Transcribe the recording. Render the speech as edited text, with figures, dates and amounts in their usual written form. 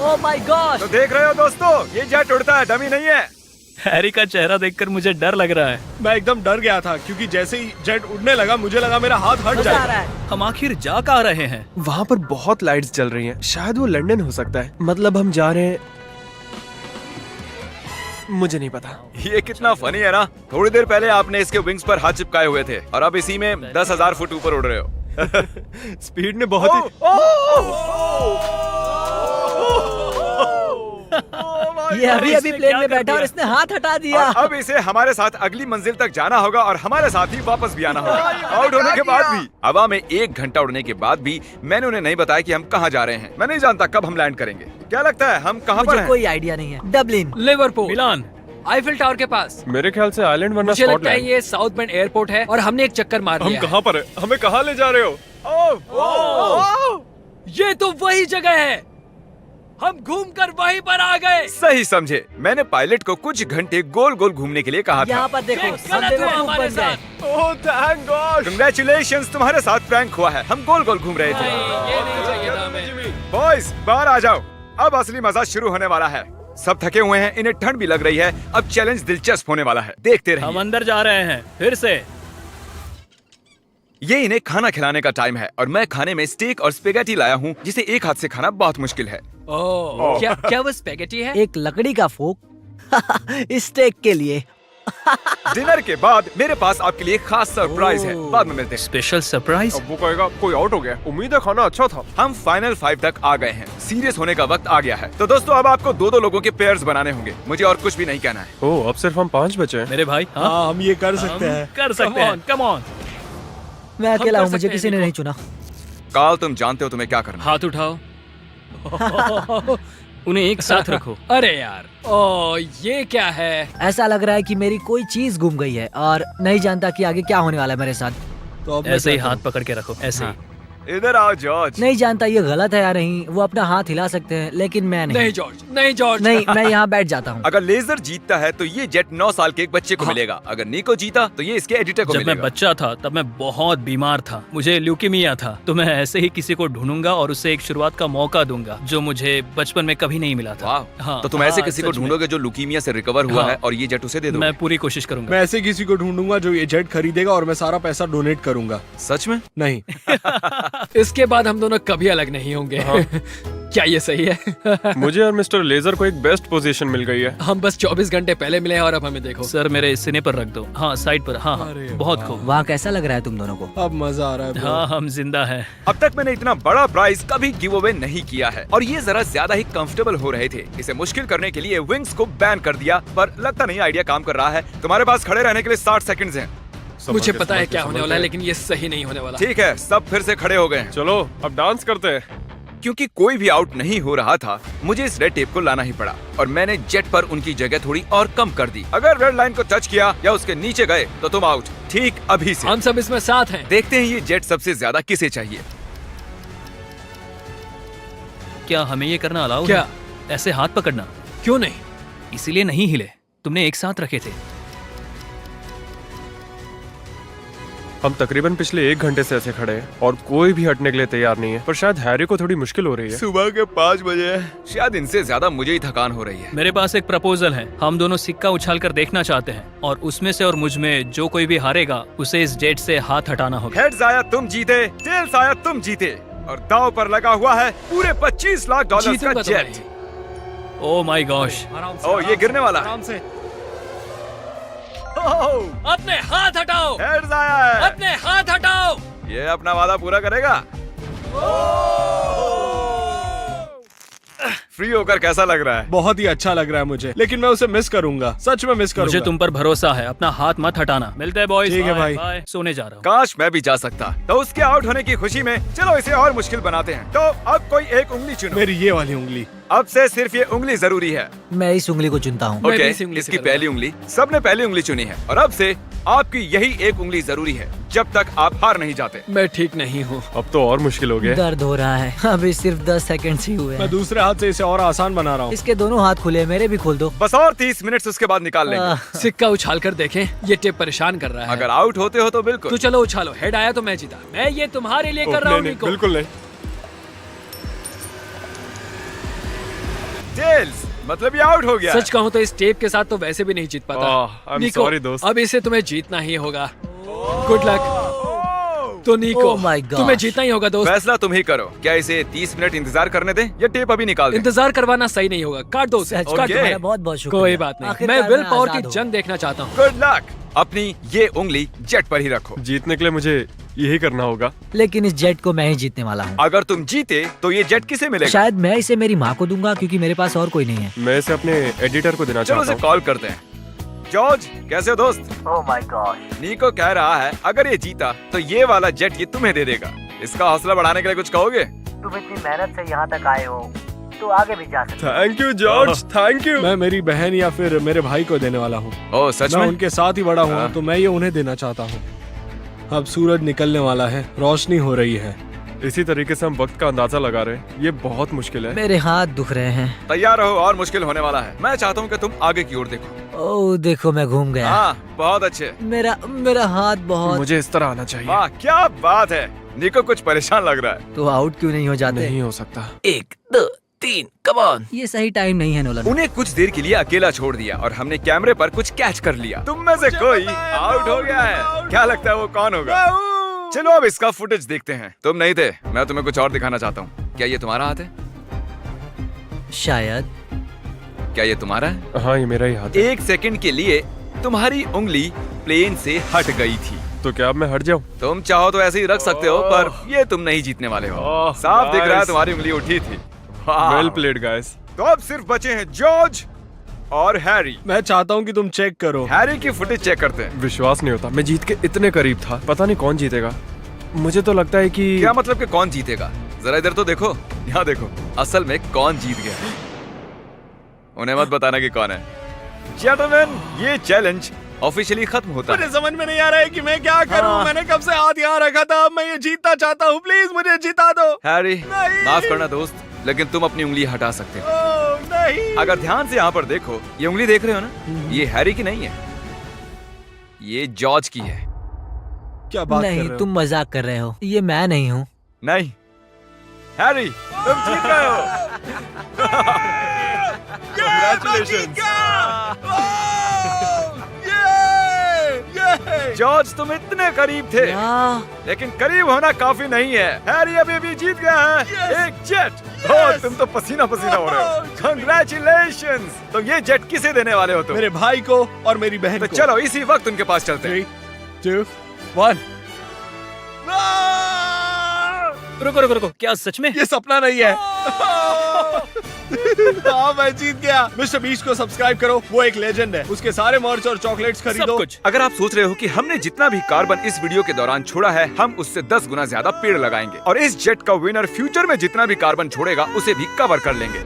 Oh my God. तो देख रहे हो दोस्तों, ये जेट उड़ता है, डमी नहीं है। हैरी का चेहरा देखकर मुझे डर लग रहा है। मैं एकदम डर गया था क्योंकि जैसे ही जेट उड़ने लगा मुझे लगा मेरा हाथ हट मजा आ रहा जाएगा। है। हम आखिर जा कहाँ रहे हैं? वहाँ पर बहुत लाइट्स जल रही हैं। शायद वो लंदन हो सकता है। मतलब हम जा रहे हैं, मुझे नहीं पता। ये कितना फनी है ना। थोड़ी देर पहले आपने इसके विंग्स पर हाथ चिपकाए हुए थे और अब इसी में 10,000 फुट ऊपर उड़ रहे हो। स्पीड ने बहुत ही ये अभी अभी प्लेन में बैठा और इसने हाथ हटा दिया। और अब इसे हमारे साथ अगली मंजिल तक जाना होगा और हमारे साथ ही वापस भी आना होगा। आउट होने के बाद भी, हवा में 1 घंटा उड़ने के बाद भी मैंने उन्हें नहीं बताया कि हम कहाँ जा रहे हैं। मैं नहीं जानता कब हम लैंड करेंगे। क्या लगता है हम कहाँ पर मुझे हैं? कोई आइडिया नहीं है। डबलिन, लिवरपूल, मिलान। आईफिल टावर के पास। मेरे ख्याल से आइलैंड वरना मुझे लगता है स्कॉटलैंड। ये साउथ बेंड एयरपोर्ट है और हमने एक चक्कर मार हम लिया है। कहाँ पर है? हमें कहाँ ले जा रहे हो? ये तो वही जगह है। हम घूमकर वहीं पर आ गए। सही समझे। मैंने पायलट को कुछ घंटे गोल गोल घूमने के लिए कहा था। यहाँ पर देखो, ये हम गलत हुआ बेवकूफ हमारे बन गए। साथ। Oh thank God. Congratulations, तुम्हारे साथ प्रैंक हुआ है। हम गोल गोल घूम रहे थे। ये नहीं चाहिए था हमें। बॉयज बाहर आ जाओ, अब असली मजा शुरू होने वाला है। सब थके हुए हैं, इन्हें ठंड भी लग रही है। अब चैलेंज दिलचस्प होने वाला है, देखते हम रहिए। अंदर जा रहे हैं फिर से। ये इन्हें खाना खिलाने का टाइम है और मैं खाने में स्टेक और स्पेगेटी लाया हूँ, जिसे एक हाथ से खाना बहुत मुश्किल है। ओह, क्या वो स्पेगेटी है? एक लकड़ी का फोक स्टेक के लिए। डिनर के बाद मेरे पास आपके लिए खास सरप्राइज है। बाद में मिलते हैं। Special surprise. अब वो कहेगा कोई आउट हो गया। उम्मीद है खाना अच्छा था। हम फाइनल 5 तक आ गए हैं। सीरियस होने का वक्त आ गया है। तो दोस्तों, अब आपको 2-2 लोगों के पेयर्स बनाने होंगे। मुझे और कुछ भी नहीं कहना है। ओह अब सिर्फ हम 5 बचे हैं। मेरे भाई, हाँ, हाँ हम ये कर सकते हैं। कर सकते हैं। Come on. मैं अकेला हूँ, कर मुझे सकते किसी हैं, ने देखो। नहीं चुना। काल, तुम जानते हो तुम्हें क्या करना है। हाथ उठाओ। उन्हें एक साथ रखो। अरे यार, ओ ये क्या है? ऐसा लग रहा है कि मेरी कोई चीज गुम गई है और नहीं जानता कि आगे क्या होने वाला है मेरे साथ। तो अब ऐसे ही हाथ पकड़ के रखो, ऐसे ही। इधर आओ जॉर्ज। नहीं जानता ये गलत है या नहीं। वो अपना हाथ हिला सकते हैं लेकिन मैं नहीं। नहीं जॉर्ज, नहीं जॉर्ज। नहीं, मैं यहाँ बैठ जाता हूँ। अगर लेजर जीतता है तो ये जेट 9 साल के एक बच्चे को मिलेगा। अगर निको जीता तो ये इसके एडिटर को जब मैं मिलेगा। बच्चा था तब मैं बहुत बीमार था, मुझे ल्यूकीमिया था। तो मैं ऐसे ही किसी को ढूंढूंगा और उसे एक शुरुआत का मौका दूंगा जो मुझे बचपन में कभी नहीं मिला था। वाह। हाँ, तो तुम ऐसे हाँ, किसी को सच में। ढूंढोगे जो लुकीमिया से रिकवर हुआ हाँ। है और ये जेट उसे दे दो। मैं पूरी कोशिश करूंगा। मैं ऐसे किसी को ढूंढूंगा जो ये जेट खरीदेगा और मैं सारा पैसा डोनेट करूंगा। सच में? नहीं इसके बाद हम दोनों कभी अलग नहीं होंगे। क्या ये सही है? मुझे और मिस्टर लेजर को एक बेस्ट पोजीशन मिल गई है। हम बस 24 घंटे पहले मिले हैं और अब हमें देखो। सर मेरे सीने पर रख दो। हाँ, साइड पर। हाँ हाँ, अरे बहुत वाह। खूब। वहाँ कैसा लग रहा है तुम दोनों को? अब मजा आ रहा है bro। हाँ, हम जिंदा हैं। अब तक मैंने इतना बड़ा प्राइज कभी गिव अवे नहीं किया है और ये जरा ज्यादा ही कंफर्टेबल हो रहे थे। इसे मुश्किल करने के लिए विंग्स को बैन कर दिया, पर लगता नहीं आइडिया काम कर रहा है। तुम्हारे पास खड़े रहने के लिए 60 सेकंड्स हैं। मुझे पता है क्या होने वाला है, लेकिन ये सही नहीं होने वाला। ठीक है, सब फिर से खड़े हो गए हैं। चलो अब डांस करते हैं। क्योंकि कोई भी आउट नहीं हो रहा था, मुझे इस रेड टेप को लाना ही पड़ा और मैंने जेट पर उनकी जगह थोड़ी और कम कर दी। अगर रेड लाइन को टच किया या उसके नीचे गए तो तुम आउट। ठीक अभी से। हम सब इसमें साथ हैं। देखते हैं ये जेट सबसे ज्यादा किसे चाहिए। क्या हमें ये करना अलाउ क्या? है? ऐसे हाथ पकड़ना? क्यों नहीं? इसीलिए नहीं हिले, तुमने एक साथ रखे थे। हम तकरीबन पिछले 1 घंटे से ऐसे खड़े हैं और कोई भी हटने के लिए तैयार नहीं है। पर शायद हैरी को थोड़ी मुश्किल हो रही है। सुबह के 5 बजे है। शायद इनसे ज्यादा मुझे ही थकान हो रही है। मेरे पास एक प्रपोजल है। हम दोनों सिक्का उछाल कर देखना चाहते हैं और उसमें से और मुझ में जो कोई भी हारेगा उसे इस जेट से हाथ हटाना होगा। हेड्स आया तुम जीते, टेल्स आया तुम जीते और दांव पर लगा हुआ है पूरे 25 लाख डॉलर जीतूंगा का तो जेट। मैं। Oh my gosh. ओ ये गिरने वाला है। आराम से। अपने हाथ हटाओ। हेड्स आया है। अपने हाथ हटाओ। ये अपना वादा पूरा करेगा। फ्री होकर कैसा लग रहा है? बहुत ही अच्छा लग रहा है मुझे, लेकिन मैं उसे मिस करूंगा। सच में मिस करूंगा। मुझे तुम पर भरोसा है, अपना हाथ मत हटाना। मिलते हैं बॉयज। ठीक है भाई। बाय। सोने जा रहा हूँ। काश मैं भी जा सकता। तो उसके आउट होने की खुशी में चलो इसे और मुश्किल बनाते हैं। तो अब कोई एक उंगली चुनो। मेरी ये वाली उंगली। अब से सिर्फ ये उंगली जरूरी है। मैं इस उंगली को चुनता हूँ। मैं भी ओके, इसी उंगली से इसकी करूंगा। पहली उंगली। सबने पहली उंगली चुनी है और अब से आपकी यही एक उंगली जरूरी है जब तक आप हार नहीं जाते। मैं ठीक नहीं हूँ। अब तो और मुश्किल हो गया। दर्द हो रहा है। अभी सिर्फ 10 सेकंड ही हुए मैं हैं। दूसरे हाथ से इसे और आसान बना रहा हूँ। इसके दोनों हाथ खुले, मेरे भी खोल दो। बस और 30 मिनट उसके बाद निकाल लेंगे। आह, सिक्का उछाल कर देखें, ये टेप परेशान कर रहा है। अगर आउट होते हो तो बिल्कुल। तो चलो उछालो। हेड आया तो मैं जीता। मैं ये तुम्हारे लिए कर रहा हूँ नहीं, निको। बिल्कुल नहीं। टेल्स, मतलब ये आउट हो गया। सच कहूँ तो इस टेप के साथ तो वैसे भी नहीं जीत पाता। I'm निको, sorry, दोस्त। अब इसे तुम्हें जीतना ही होगा। Good luck. तो निको, Oh my gosh। तुम्हें जीतना ही होगा दोस्त। फैसला तुम ही करो। क्या इसे 30 मिनट इंतजार करने दें या टेप अभी निकाल दें? इंतजार करवाना सही नहीं होगा। काट दो उसे, सच काट में दो। तुम्हारा बहुत बहुत शुक्रिया। कोई बात नहीं, आखिरकार मैं विल पावर आजाद की हूँ। जंग देखना चाहता हूँ। Good luck. अपनी ये उंगली जेट पर ही रखो। जीतने के लिए मुझे यही करना होगा। लेकिन इस जेट को मैं ही जीतने वाला हूँ। अगर तुम जीते तो ये जेट किसे मिलेगा? शायद मैं इसे मेरी माँ को दूंगा क्योंकि मेरे पास और कोई नहीं है। मैं इसे अपने एडिटर को देना चलो चाहता उसे हूँ। कॉल करते हैं। जॉर्ज, कैसे हो दोस्त? Oh my God. नीको कह रहा है अगर ये जीता तो ये वाला जेट ये तुम्हें दे देगा। इसका हौसला बढ़ाने के लिए कुछ कहोगे? तुम इतनी मेहनत से यहाँ तक आए हो तो आगे भी जा सकते thank you George, thank you. मैं मेरी बहन या फिर मेरे भाई को देने वाला हूँ। ओह सच मैं में? उनके साथ ही बड़ा हाँ। हुआ तो मैं ये उन्हें देना चाहता हूँ। अब सूरज निकलने वाला है, रोशनी हो रही है। इसी तरीके से हम वक्त का अंदाजा लगा रहे हैं। ये बहुत मुश्किल है। मेरे हाथ दुख रहे हैं। तैयार रहो और मुश्किल होने वाला है। मैं चाहता हूँ कि तुम आगे की ओर देखो। ओह देखो मैं घूम गया। हाँ, बहुत अच्छे। मेरा हाथ बहुत। मुझे इस तरह आना चाहिए। वाह, क्या बात है। निको कुछ परेशान लग रहा है। तो आउट क्यों नहीं हो जाते? नहीं हो सकता। 1 2 3 कम ऑन। ये सही टाइम नहीं है नोलन। उन्हें कुछ देर के लिए अकेला छोड़ दिया और हमने कैमरे पर कुछ कैच कर लिया। तुम में से कोई आउट हो गया है। क्या लगता है वो कौन होगा? चलो अब इसका फुटेज देखते हैं। तुम नहीं थे, मैं तुम्हें कुछ और दिखाना चाहता हूँ। क्या ये तुम्हारा हाथ है? शायद। क्या ये तुम्हारा है? हाँ, ये मेरा ही हाथ है। 1 सेकंड के लिए तुम्हारी उंगली प्लेन से हट गई थी। तो क्या अब मैं हट जाऊँ? तुम चाहो तो ऐसे ही रख सकते हो, पर ये तुम नहीं जीतने वाले हो। ओह, साफ दिख रहा है nice। तुम्हारी उंगली उठी थी। वाह। Well played guys. तो अब सिर्फ बचे हैं जॉर्ज और हैरी। मैं चाहता हूँ कि तुम चेक करो। हैरी की फुटेज चेक करते हैं। विश्वास नहीं होता, मैं जीत के इतने करीब था। पता नहीं कौन जीतेगा। मुझे तो लगता है कि क्या मतलब कि कौन जीतेगा? जरा इधर तो देखो, यहाँ देखो। असल में कौन जीत गया? उन्हें मत बताना कि कौन है। जेंटलमैन, ये चैलेंज ऑफिशियली खत्म होता है। मुझे समझ में नहीं आ रहा है कि मैं क्या करूं। मैंने कब से हाथ यहाँ रखा था। अब मैं ये जीतना चाहता हूँ। प्लीज मुझे जिता दो। हैरी, नहीं। माफ करना दोस्त, लेकिन तुम अपनी उंगली हटा सकते हो। ओह, नहीं। अगर ध्यान से यहाँ पर देखो, ये उंगली देख रहे हो ना? ये हैरी की नहीं है, ये जॉर्ज की है। क्या बात कर नहीं रहे हो? तुम मजाक कर रहे हो। ये मैं नहीं हूँ। नहीं, हैरी, तुम जीत गए हो। Congratulations। जॉर्ज, तुम इतने करीब थे, लेकिन करीब होना काफी नहीं है। हैरी अभी भी जीत गया है एक जेट। ओह, तुम तो पसीना पसीना हो रहे हो। Congratulations। तो ये जेट किसे देने वाले हो तुम? मेरे भाई को और मेरी बहन तो को। चलो इसी वक्त उनके पास चलते हैं। 3 2 1। रुको रुको रुको, क्या सच में? ये सपना नहीं है। हाँ, मैं जीत गया। मिस्टर बीस्ट को सब्सक्राइब करो, वो एक लेजेंड है। उसके सारे मर्च और चॉकलेट्स सब खरीदो। कुछ। अगर आप सोच रहे हो कि हमने जितना भी कार्बन इस वीडियो के दौरान छोड़ा है, हम उससे 10 गुना ज्यादा पेड़ लगाएंगे और इस जेट का विनर फ्यूचर में जितना भी कार्बन छोड़ेगा उसे भी कवर कर लेंगे।